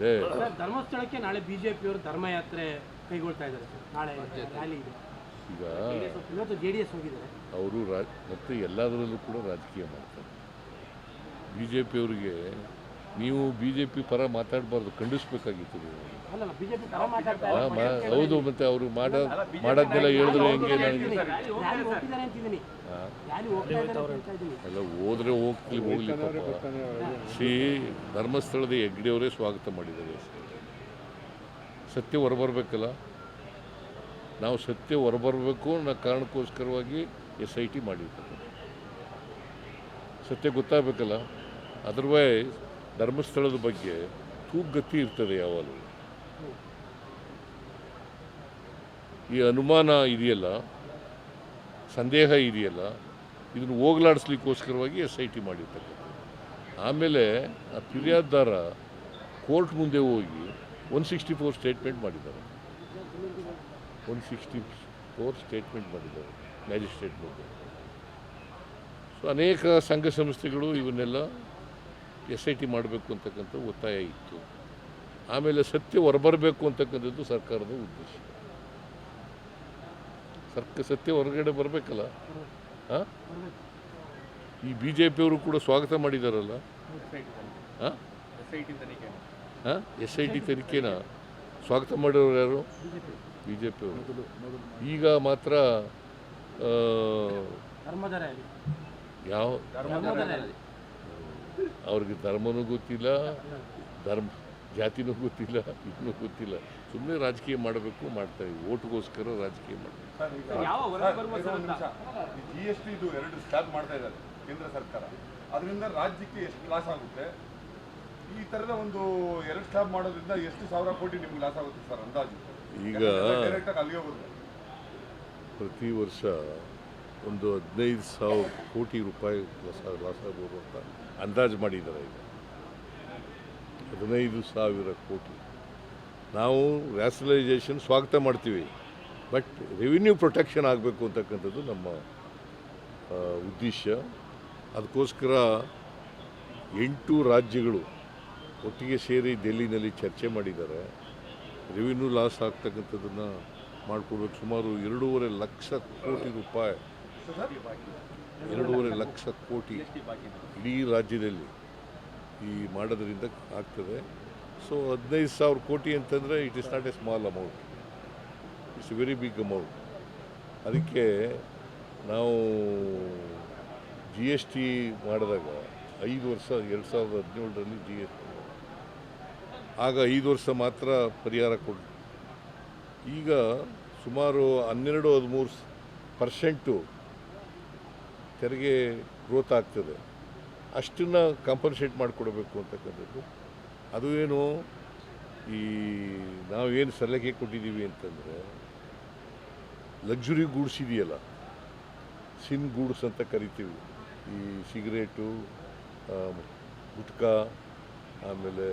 Sir, ಧರ್ಮಸ್ಥಳಕ್ಕೆ ನಾಳೆ ಬಿಜೆಪಿಯವರು ಧರ್ಮಯಾತ್ರೆ ಕೈಗೊಳ್ತಾ ಇದ್ದಾರೆ ಸರ್. ನಾಳೆ ರ್ಯಾಲಿ ಇದೆ. ಈಗ ಇವತ್ತು JDS ಹೋಗಿದ್ದಾರೆ. ಅವರು ಮತ್ತು ಎಲ್ಲದರಲ್ಲೂ ಕೂಡ ರಾಜಕೀಯ ಮಾಡ್ತಾರೆ. BJP-ಅವರಿಗೆ ನೀವು BJP ಪರ ಮಾತಾಡಬಾರ್ದು, ಖಂಡಿಸ್ಬೇಕಾಗಿತ್ತು ನೀವು. ಅಲ್ಲ, ಬಿಜೆಪಿ ಪರ ಮಾತಾಡ್ತಾ ಇದ್ದಾರೆ. ಹೌದು, ಮತ್ತು ಅವರು ಮಾಡೋದನ್ನೆಲ್ಲ ಹೇಳಿದ್ರೆ ಹೆಂಗೆ? ನನಗೆ ರ್ಯಾಲಿ ಹೋಗ್ತಿದ್ದಾರೆ ಅಂತಿದ್ದೀನಿ. ರ್ಯಾಲಿ ಹೋಗ್ತಾ ಇದ್ದಾರೆ ಅಂತ ಇದ್ದೀನಿ. ಎಲ್ಲ ಹೋದ್ರೆ ಹೋಗ್ಲಿ ಪಾಪ. ಧರ್ಮಸ್ಥಳದ ಹೆಗ್ಡೆಯವರೇ ಸ್ವಾಗತ ಮಾಡಿದ್ದಾರೆ. ಸತ್ಯ ಹೊರಬರಬೇಕಲ್ಲ, ನಾವು ಸತ್ಯ ಹೊರಬರಬೇಕು ಅನ್ನೋ ಕಾರಣಕ್ಕೋಸ್ಕರವಾಗಿ SIT ಮಾಡಿರ್ತಾರೆ. ಸತ್ಯ ಗೊತ್ತಾಗಬೇಕಲ್ಲ. ಅದರ್ವೈಸ್ ಧರ್ಮಸ್ಥಳದ ಬಗ್ಗೆ ತೂಗತಿ ಇರ್ತದೆ ಯಾವಾಗಲೂ. ಈ ಅನುಮಾನ ಇದೆಯಲ್ಲ, ಸಂದೇಹ ಇದೆಯಲ್ಲ, ಇದನ್ನು ಹೋಗಲಾಡಿಸ್ಲಿಕ್ಕೋಸ್ಕರವಾಗಿ SIT ಮಾಡಿರ್ತಕ್ಕಂಥದ್ದು. ಆಮೇಲೆ ಆ ಫಿರ್ಯಾದಿದಾರ ಕೋರ್ಟ್ ಮುಂದೆ ಹೋಗಿ 164 ಸ್ಟೇಟ್ಮೆಂಟ್ ಮಾಡಿದ್ದಾರೆ. 164 ಸ್ಟೇಟ್ಮೆಂಟ್ ಮಾಡಿದ್ದಾರೆ ಮ್ಯಾಜಿಸ್ಟ್ರೇಟ್ ಮುಂದೆ. ಸೊ ಅನೇಕ ಸಂಘ ಸಂಸ್ಥೆಗಳು ಇವನ್ನೆಲ್ಲ SIT ಮಾಡಬೇಕು ಅಂತಕ್ಕಂಥ ಒತ್ತಾಯ ಇತ್ತು. ಆಮೇಲೆ ಸತ್ಯ ಹೊರಬರಬೇಕು ಅಂತಕ್ಕಂಥದ್ದು ಸರ್ಕಾರದ ಉದ್ದೇಶ. ಸತ್ಯ ಹೊರಗಡೆ ಬರಬೇಕಲ್ಲ. ಹಾಂ, ಈ BJP-ಅವರು ಕೂಡ ಸ್ವಾಗತ ಮಾಡಿದಾರಲ್ಲ. ಹಾಂ, SIT ತನಿಖೆನ ಸ್ವಾಗತ ಮಾಡಿರೋರು ಯಾರು? BJP-ಅವರು. ಈಗ ಮಾತ್ರ ಯಾವ ಅವ್ರಿಗೆ ಧರ್ಮನೂ ಗೊತ್ತಿಲ್ಲ, ಜಾತಿನೂ ಗೊತ್ತಿಲ್ಲ, ಇನ್ನೂ ಗೊತ್ತಿಲ್ಲ. ಸುಮ್ಮನೆ ರಾಜಕೀಯ ಮಾಡಬೇಕು, ಮಾಡ್ತಾರೆ. ಓಟ್ಗೋಸ್ಕರ ರಾಜಕೀಯ ಮಾಡಬೇಕು. GST ಇದು 2 ಸ್ಲ್ಯಾಬ್ ಮಾಡ್ತಾ ಇದ್ದಾರೆ ಕೇಂದ್ರ ಸರ್ಕಾರ. ಅದರಿಂದ ರಾಜ್ಯಕ್ಕೆ ಎಷ್ಟು ಲಾಸ್ ಆಗುತ್ತೆ? ಈ ಥರದ ಒಂದು 2 ಸ್ಲ್ಯಾಬ್ ಮಾಡೋದ್ರಿಂದ ಎಷ್ಟು ಸಾವಿರ ಕೋಟಿ ನಿಮ್ಗೆ ಲಾಸ್ ಆಗುತ್ತೆ ಸರ್ ಅಂದಾಜು? ಈಗ ಡೈರೆಕ್ಟಾಗಿ ಅಲ್ಲಿ ಹೋಗೋದು ಪ್ರತಿ ವರ್ಷ ಒಂದು 15,000 ಕೋಟಿ ರೂಪಾಯಿ ಲಾಸ್ ಆಗ್ಬೋದು ಅಂತ ಅಂದಾಜು ಮಾಡಿದ್ದಾರೆ. ಈಗ 15,000 ಕೋಟಿ. ನಾವು ರ್ಯಾಷನಲೈಸೇಷನ್ ಸ್ವಾಗತ ಮಾಡ್ತೀವಿ, ಬಟ್ ರೆವಿನ್ಯೂ ಪ್ರೊಟೆಕ್ಷನ್ ಆಗಬೇಕು ಅಂತಕ್ಕಂಥದ್ದು ನಮ್ಮ ಉದ್ದೇಶ. ಅದಕ್ಕೋಸ್ಕರ 8 ರಾಜ್ಯಗಳು ಒಟ್ಟಿಗೆ ಸೇರಿ ಡೆಲ್ಲಿನಲ್ಲಿ ಚರ್ಚೆ ಮಾಡಿದ್ದಾರೆ. ರೆವಿನ್ಯೂ ಲಾಸ್ ಆಗ್ತಕ್ಕಂಥದ್ದನ್ನು ಮಾಡಿಕೊಡ್ಬೇಕು. ಸುಮಾರು 2.5 ಲಕ್ಷ ಕೋಟಿ ರೂಪಾಯಿ, 2.5 ಲಕ್ಷ ಕೋಟಿ ಇಡೀ ರಾಜ್ಯದಲ್ಲಿ ಈ ಮಾಡೋದ್ರಿಂದ ಆಗ್ತದೆ. ಸೊ 15,000 ಕೋಟಿ ಅಂತಂದರೆ it is not a small amount, it's a very big amount. ಅದಕ್ಕೆ ನಾವು GST ಮಾಡಿದಾಗ 5 ವರ್ಷ 2017ರಲ್ಲಿ GST ಆಗ 5 ವರ್ಷ ಮಾತ್ರ ಪರಿಹಾರ ಕೊಟ್ಟು, ಈಗ ಸುಮಾರು 12-13% ತೆರಿಗೆ ಗ್ರೋತ್ ಆಗ್ತದೆ. ಅಷ್ಟನ್ನು ಕಾಂಪನ್ಸೇಟ್ ಮಾಡಿಕೊಡ್ಬೇಕು ಅಂತಕ್ಕಂಥದ್ದು. ಅದು ಏನು, ಈ ನಾವೇನು ಸಲಹೆ ಕೊಟ್ಟಿದ್ದೀವಿ ಅಂತಂದರೆ, ಲಕ್ಸುರಿ ಗೂಡ್ಸ್ ಇದೆಯಲ್ಲ, ಸಿನ್ ಗೂಡ್ಸ್ ಅಂತ ಕರಿತೀವಿ. ಈ ಸಿಗರೇಟು, ಗುಟ್ಕಾ, ಆಮೇಲೆ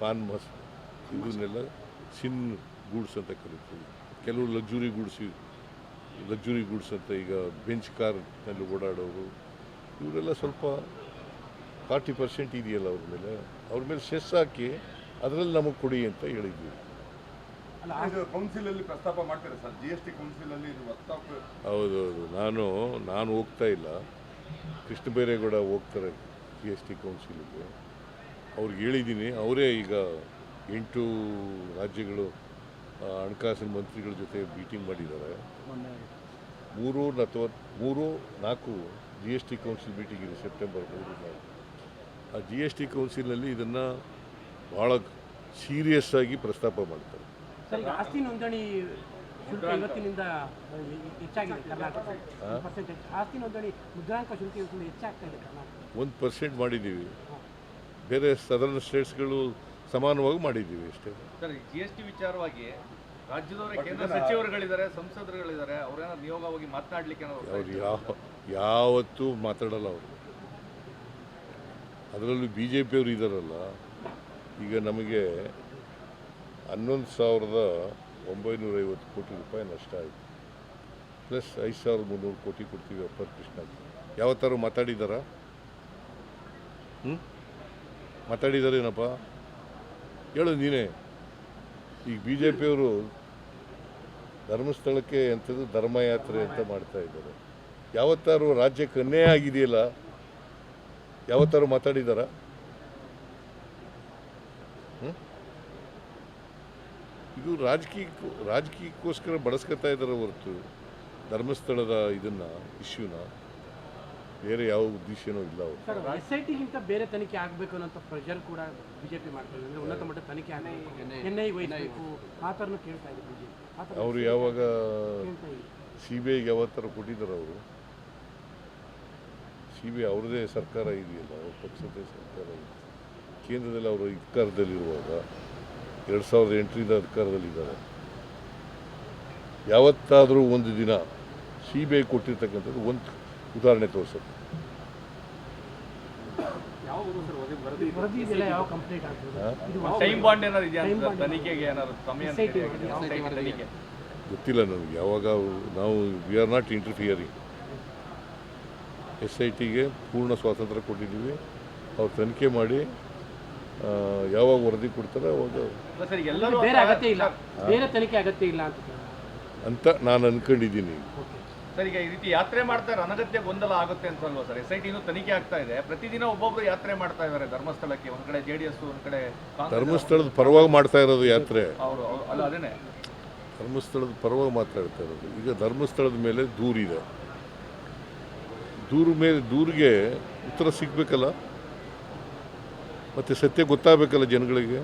ಪಾನ್ ಇದನ್ನೆಲ್ಲ ಸಿನ್ ಗೂಡ್ಸ್ ಅಂತ ಕರಿತೀವಿ. ಕೆಲವು ಲಕ್ಸುರಿ ಗೂಡ್ಸ್ ಅಂತ, ಈಗ ಬೆಂಚ್ ಕಾರ್ನಲ್ಲಿ ಓಡಾಡೋರು ಇವರೆಲ್ಲ ಸ್ವಲ್ಪ 40% ಇದೆಯಲ್ಲ ಅವ್ರ ಮೇಲೆ ಸೆಸ್ ಹಾಕಿ ಅದರಲ್ಲಿ ನಮಗೆ ಕೊಡಿ ಅಂತ ಹೇಳಿದ್ವಿ. ಕೌನ್ಸಿಲಲ್ಲಿ ಪ್ರಸ್ತಾಪ ಮಾಡ್ತಾರೆ ಸರ್, GST ಕೌನ್ಸಿಲಲ್ಲಿ ಹೌದು. ನಾನು ಹೋಗ್ತಾ ಇಲ್ಲ, ಕೃಷ್ಣ ಬೈರೇಗೌಡ ಹೋಗ್ತಾರೆ GST ಕೌನ್ಸಿಲಿಗೆ. ಅವ್ರಿಗೆ ಹೇಳಿದ್ದೀನಿ. ಅವರೇ ಈಗ 8 ರಾಜ್ಯಗಳು ಹಣಕಾಸಿನ ಮಂತ್ರಿಗಳ ಜೊತೆ ಮೀಟಿಂಗ್ ಮಾಡಿದ್ದಾರೆ. 3-4 GST ಕೌನ್ಸಿಲ್ ಮೀಟಿಂಗ್ ಇದೆ, ಸೆಪ್ಟೆಂಬರ್ 3-4. ಆ GST ಕೌನ್ಸಿಲ್ನಲ್ಲಿ ಇದನ್ನು ಭಾಳ ಸೀರಿಯಸ್ ಆಗಿ ಪ್ರಸ್ತಾಪ ಮಾಡ್ತಾರೆ. ಆಸ್ತಿ ನೋಂದಣಿ ಶುಲ್ಕ ಇವತ್ತಿನಿಂದ ಹೆಚ್ಚಾಗಿದೆ ಕರ್ನಾಟಕ. ಆಸ್ತಿ ನೋಂದಣಿ ಮುದ್ರಾಂಕ ಶುಲ್ಕ ಇವತ್ತಿಂದ ಹೆಚ್ಚಾಗ್ತಾ ಇದೆ ಕರ್ನಾಟಕ. 1% ಮಾಡಿದ್ದೀವಿ. ಬೇರೆ ಸದರ್ನ್ ಸ್ಟೇಟ್ಸ್ಗಳು ಸಮಾನವಾಗಿ ಮಾಡಿದ್ದೀವಿ ಅಷ್ಟೇ. ಸರ್, GST ವಿಚಾರವಾಗಿ ರಾಜ್ಯದವರೇ ಕೇಂದ್ರ ಸಚಿವರುಗಳಿದ್ದಾರೆ, ಸಂಸದರುಗಳಿದ್ದಾರೆ, ಅವ್ರೇನಾದ್ರು ನಿಯೋಗವಾಗಿ ಮಾತನಾಡಲಿಕ್ಕೆ ಅವ್ರು ಯಾವತ್ತೂ ಮಾತಾಡಲ್ಲ. ಅವರು ಅದರಲ್ಲೂ BJP-ಅವರು ಇದ್ದಾರಲ್ಲ, ಈಗ ನಮಗೆ 11,950 ಕೋಟಿ ರೂಪಾಯಿ ನಷ್ಟ ಆಯಿತು. ಪ್ಲಸ್ 5,300 ಕೋಟಿ ಕೊಡ್ತೀವಿ ಅಪ್ಪರ್ ಕೃಷ್ಣಕ್ಕೆ. ಯಾವತ್ತಾರು ಮಾತಾಡಿದಾರಾ? ಮಾತಾಡಿದಾರೇನಪ್ಪ? ಹೇಳು ನೀನೇ. ಈಗ ಬಿ ಜೆ ಪಿಯವರು ಧರ್ಮಸ್ಥಳಕ್ಕೆ ಎಂಥದ್ದು ಧರ್ಮಯಾತ್ರೆ ಅಂತ ಮಾಡ್ತಾ ಇದ್ದಾರೆ. ಯಾವತ್ತಾರು ರಾಜ್ಯಕ್ಕೆ ಅನ್ಯಾಯ ಆಗಿದೆಯಲ್ಲ, ಯಾವತ್ತಾರು ಮಾತಾಡಿದಾರ? ಇದು ರಾಜಕೀಯಕ್ಕೋಸ್ಕರ ಬಳಸ್ಕೊತಾ ಇದ್ದಾರೆ ಹೊರತು ಧರ್ಮಸ್ಥಳದ ಇದನ್ನು ಇಶ್ಯೂನ ಬೇರೆ ಯಾವ ಉದ್ದೇಶನೂ ಇಲ್ಲ ಅವರು. ಸರ್, SITಗಿಂತ ಬೇರೆ ತನಿಖೆ ಆಗಬೇಕು ಅನ್ನೋ ಪ್ರೆಷರ್ ಕೂಡ ಬಿಜೆಪಿ ಮಾಡ್ತಾರೆ. ಅಂದರೆ ಉನ್ನತ ಮಟ್ಟ ತನಿಖೆ ಆಗಬೇಕು, NIA ವಹಿಸಬೇಕು, ಆ ಥರನೂ ಕೇಳ್ತಾ ಇದೆ ಬಿಜೆಪಿ. ಅವರು ಯಾವಾಗ CBIಗೆ ಯಾವತ್ತರ ಕೊಟ್ಟಿದ್ದಾರೆ ಅವರು? CBI ಅವ್ರದ್ದೇ ಸರ್ಕಾರ ಇದೆಯಲ್ಲ, ಅವ್ರ ಪಕ್ಷದ ಸರ್ಕಾರ ಇದೆ. ಕೇಂದ್ರದಲ್ಲಿ ಅವರು ಅಧಿಕಾರದಲ್ಲಿರುವಾಗ 2008ರಿಂದ ಅಧಿಕಾರದಲ್ಲಿದ್ದಾರೆ. ಯಾವತ್ತಾದರೂ ಒಂದು ದಿನ CBI ಕೊಟ್ಟಿರ್ತಕ್ಕಂಥದ್ದು ಒಂದು ಉದಾಹರಣೆ ತೋರಿಸುತ್ತೆ. ವರದಿ ಇದೆಲ್ಲ ಯಾವ ಕಂಪ್ಲೀಟ್ ಆಗ್ತದೆ? ಟೈಮ್ ಬಾಂಡ್ ಏನಾದ್ರು ಇದೆಯಾ ಅಂತ ತನಿಖೆಗೆ ಏನಾದ್ರು ಸಮಯ ತನಿಖೆ ಗೊತ್ತಿಲ್ಲ ನನಗೆ. ಯಾವಾಗ ನಾವು ವಿ ಆರ್ ನಾಟ್ ಇಂಟರ್ಫಿಯರಿಂಗ್. SITಗೆ ಪೂರ್ಣ ಸ್ವಾತಂತ್ರ್ಯ ಕೊಟ್ಟಿದ್ದೀವಿ. ಅವ್ರು ತನಿಖೆ ಮಾಡಿ ಯಾವಾಗ ವರದಿ ಕೊಡ್ತಾರೆ ಅವಾಗ ಬೇರೆ ಅಗತ್ಯ ಇಲ್ಲ, ಬೇರೆ ತನಿಖೆ ಅಗತ್ಯ ಇಲ್ಲ ಅಂತ ನಾನು ಅನ್ಕೊಂಡಿದ್ದೀನಿ. ಸರ್, ಈಗ ಈ ರೀತಿ ಯಾತ್ರೆ ಮಾಡ್ತಾರೆ, ಅನಗತ್ಯ ಗೊಂದಲ ಆಗುತ್ತೆ ಅಂತ ಅಲ್ವಾ ಸರ್? SITನೂ ತನಿಖೆ ಆಗ್ತಾ ಇದೆ, ಪ್ರತಿದಿನ ಒಬ್ಬೊಬ್ರು ಯಾತ್ರೆ ಮಾಡ್ತಾ ಇದ್ದಾರೆ ಧರ್ಮಸ್ಥಳಕ್ಕೆ. ಒಂದ್ ಕಡೆ JDS, ಒಂದ್ ಕಡೆ ಧರ್ಮಸ್ಥಳದ ಪರವಾಗಿ ಮಾಡ್ತಾ ಇರೋದು ಯಾತ್ರೆ. ಅವರು ಅಲ್ಲ, ಅದೇನೆ ಧರ್ಮಸ್ಥಳದ ಪರವಾಗಿ ಮಾತಾಡ್ತಾ ಇರೋದು. ಈಗ ಧರ್ಮಸ್ಥಳದ ಮೇಲೆ ದೂರಿದೆ. ದೂರಿಗೆ ಉತ್ತರ ಸಿಗಬೇಕಲ್ಲ, ಮತ್ತು ಸತ್ಯ ಗೊತ್ತಾಗಬೇಕಲ್ಲ ಜನಗಳಿಗೆ.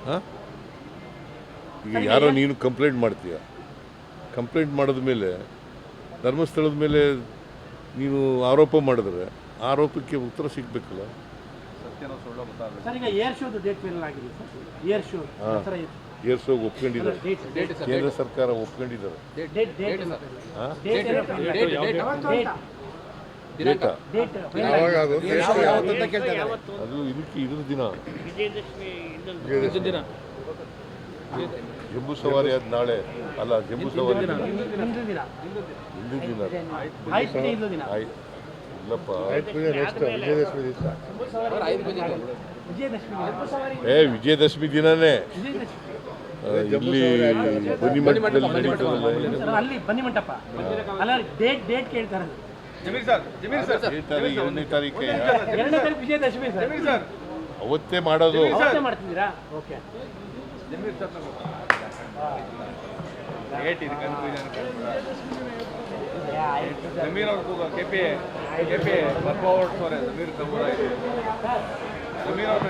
ಹಾಂ, ಈಗ ಯಾರೋ ನೀನು ಕಂಪ್ಲೇಂಟ್ ಮಾಡ್ತೀಯ, ಕಂಪ್ಲೇಂಟ್ ಮಾಡಿದ ಮೇಲೆ ಧರ್ಮಸ್ಥಳದ ಮೇಲೆ ನೀನು ಆರೋಪ ಮಾಡಿದ್ರೆ ಆರೋಪಕ್ಕೆ ಉತ್ತರ ಸಿಗಬೇಕಲ್ಲ. ಸತ್ಯನೋ ಸುಳ್ಳು ಗೊತ್ತಾಗಬೇಕು. ಸರ್, ಈಗ ಏರ್ ಶೋದು ಡೇಟ್ ಫೈನಲ್ ಆಗಿದೆ ಸರ್. ಏರ್ ಶೋ ಏರ್ಸೋಗಿ ಒಪ್ಕೊಂಡಿದ್ದಾರೆ, ಕೇಂದ್ರ ಸರ್ಕಾರ ಒಪ್ಕೊಂಡಿದ್ದಾರೆ. ಡೇಟಾ ಅದು ಇದ್ರ ದಿನ ಜಂಬೂ ಸವಾರಿ ಆದ ನಾಳೆ ಅಲ್ಲ, ಜಂಬೂ ಸವಾರಿ ಹಿಂದಿನ ದಿನ. ಇಲ್ಲಪ್ಪ, ವಿಜಯದಶಮಿ ದಿನನೇ ಇಲ್ಲಿ ಬನ್ನಿಮಂಟಪದಲ್ಲಿ ನಡೀತದಲ್ಲ. ಅಲ್ಲಿ ಬನ್ನಿಮಂಟಪ ಅಲ್ಲ, ಡೇಟ್ ಕೇಳ್ತಾರೆ. ಎರಡನೇ ತಾರೀಕು ವಿಜಯದಶಮಿ ಸರ್, ಅವತ್ತೇ ಮಾಡೋದು. ಮಾಡ್ತಿದ್ದೀರಾ? ಓಕೆ. ಜಮೀರ್ ಅವ್ರ KPA ಪರ್ಫಾರ್ಮೆನ್ಸ್ ಜಮೀರ್ ಅವ್ರನ್ನ